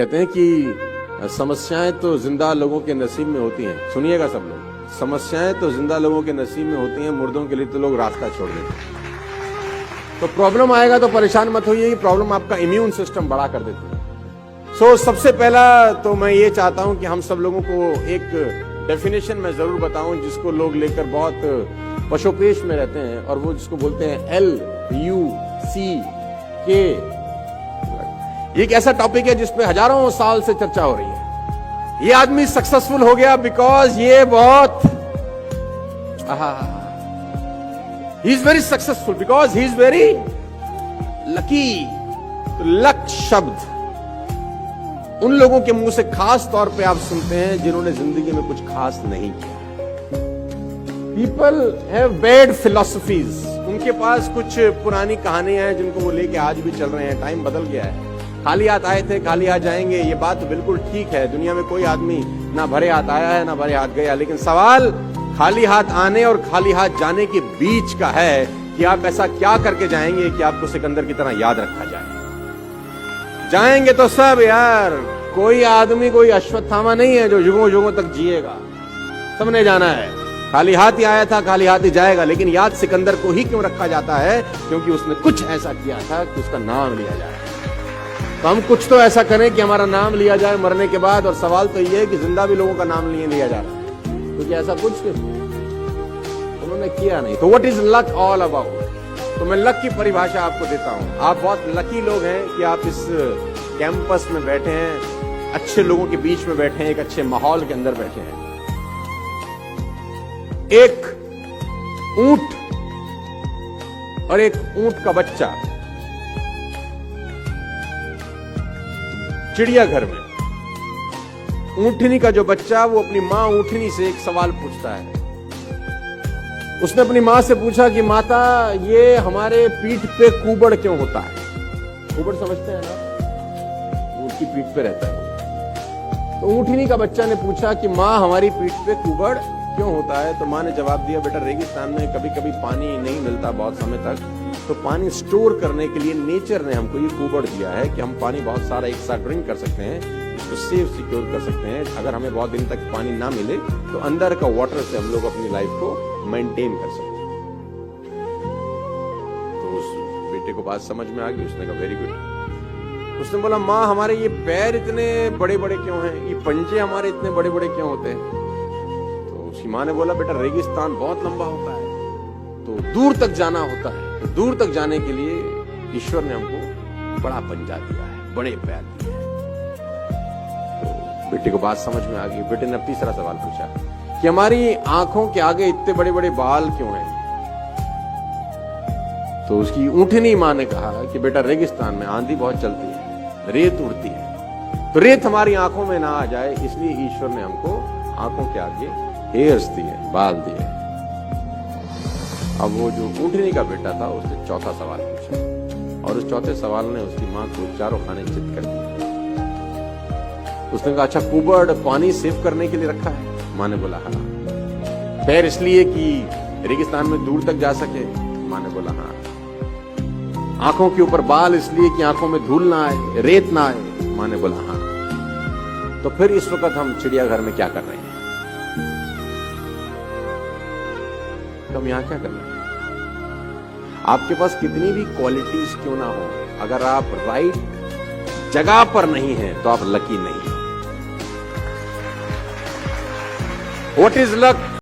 कहते हैं कि समस्याएं तो जिंदा लोगों के नसीब में होती हैं। सुनिएगा सब लोग, समस्याएं तो जिंदा लोगों के नसीब में होती हैं, मुर्दों के लिए तो लोग रास्ता छोड़ देते हैं। तो प्रॉब्लम आएगा तो परेशान मत होइए कि प्रॉब्लम आपका इम्यून सिस्टम बड़ा कर देती है। सबसे पहला तो मैं ये चाहता हूं कि हम सब लोगों को एक डेफिनेशन मैं जरूर बताऊं जिसको लोग लेकर बहुत पशोपेश में रहते हैं, और वो जिसको बोलते हैं LUCK। ये एक ऐसा टॉपिक है जिसपे हजारों साल से चर्चा हो रही है। ये आदमी सक्सेसफुल हो गया बिकॉज ये बहुत he is very successful because he is very lucky. Luck शब्द उन लोगों के मुंह से खास तौर पे आप सुनते हैं जिन्होंने जिंदगी में कुछ खास नहीं किया। पीपल हैव बैड फिलॉसफीज, उनके पास कुछ पुरानी कहानियां हैं जिनको वो लेके आज भी चल रहे हैं। टाइम बदल गया है, खाली हाथ आए थे खाली हाथ जाएंगे, ये बात तो बिल्कुल ठीक है। दुनिया में कोई आदमी ना भरे हाथ आया है ना भरे हाथ गया, लेकिन सवाल खाली हाथ आने और खाली हाथ जाने के बीच का है कि आप ऐसा क्या करके जाएंगे कि आपको सिकंदर की तरह याद रखा जाए। जाएंगे तो सब यार, कोई आदमी कोई अश्वत्थामा नहीं है जो युगों युगों तक जिएगा। सबने जाना है, खाली हाथ ही आया था खाली हाथ ही जाएगा। लेकिन याद सिकंदर को ही क्यों रखा जाता है? क्योंकि उसने कुछ ऐसा किया था कि उसका नाम लिया जाए। तो हम कुछ तो ऐसा करें कि हमारा नाम लिया जाए मरने के बाद। और सवाल तो ये है कि जिंदा भी लोगों का नाम नहीं लिया जा रहा है, क्योंकि ऐसा कुछ उन्होंने किया नहीं। तो what is luck all about? तो मैं लक की परिभाषा आपको देता हूं। आप बहुत लकी लोग हैं कि आप इस कैंपस में बैठे हैं, अच्छे लोगों के बीच में बैठे हैं, एक अच्छे माहौल के अंदर बैठे हैं। एक ऊंट और एक ऊंट का बच्चा चिड़ियाघर में, ऊंटनी का जो बच्चा वो अपनी मां ऊंटनी से एक सवाल पूछता है। उसने अपनी मां से पूछा कि माता, ये हमारे पीठ पे कुबड़ क्यों होता है? कुबड़ समझते हैं ना, ऊंट की पीठ पे रहता है। तो ऊंटनी का बच्चा ने पूछा कि मां, हमारी पीठ पे कुबड़ क्यों होता है? तो मां ने जवाब दिया, बेटा रेगिस्तान में कभी कभी पानी नहीं मिलता बहुत समय तक, तो पानी स्टोर करने के लिए नेचर ने हमको ये कुबड़ दिया है कि हम पानी बहुत सारा एक साथ ड्रिंक कर सकते हैं, इसको सेफ सिक्योर कर सकते हैं। अगर हमें बहुत दिन तक पानी ना मिले तो अंदर का वाटर से हम लोग अपनी लाइफ को मेंटेन कर सकते हैं। तो उस बेटे को बात समझ में आ गई, उसने कहा वेरी गुड। उसने बोला, माँ हमारे ये पैर इतने बड़े बड़े क्यों हैं, ये पंजे हमारे इतने बड़े बड़े क्यों होते हैं? तो उसकी माँ ने बोला, बेटा रेगिस्तान बहुत लंबा होता है, तो दूर तक जाना होता है। तो दूर तक जाने के लिए ईश्वर ने हमको बड़ा पंजा दिया है, बड़े पैर दिए हैं। तो बेटे को बात समझ में आ गई। बेटे ने अब तीसरा सवाल पूछा कि हमारी आंखों के आगे इतने बड़े बड़े बाल क्यों हैं? तो उसकी ऊंटनी मां ने कहा कि बेटा रेगिस्तान में आंधी बहुत चलती है, रेत उड़ती है, तो रेत हमारी आंखों में ना आ जाए, इसलिए ईश्वर ने हमको आंखों के आगे हेयर्स दिए, बाल दिए। अब वो जो ऊंटनी का बेटा था उसने चौथा सवाल पूछा, और उस चौथे सवाल ने उसकी मां को चारों खाने चित कर दिया। उसने कहा, अच्छा कुबड़ पानी सेव करने के लिए रखा है? मां ने बोला हाँ। पैर इसलिए कि रेगिस्तान में दूर तक जा सके? मां ने बोला हाँ। आंखों के ऊपर बाल इसलिए कि आंखों में धूल ना आए, रेत ना आए? मां ने बोला हाँ। तो फिर इस वक्त हम चिड़ियाघर में क्या कर रहे हैं? हम यहां क्या कर रहे हैं? आपके पास कितनी भी क्वालिटीज क्यों ना हो, अगर आप राइट जगह पर नहीं हैं तो आप लकी नहीं। What is luck?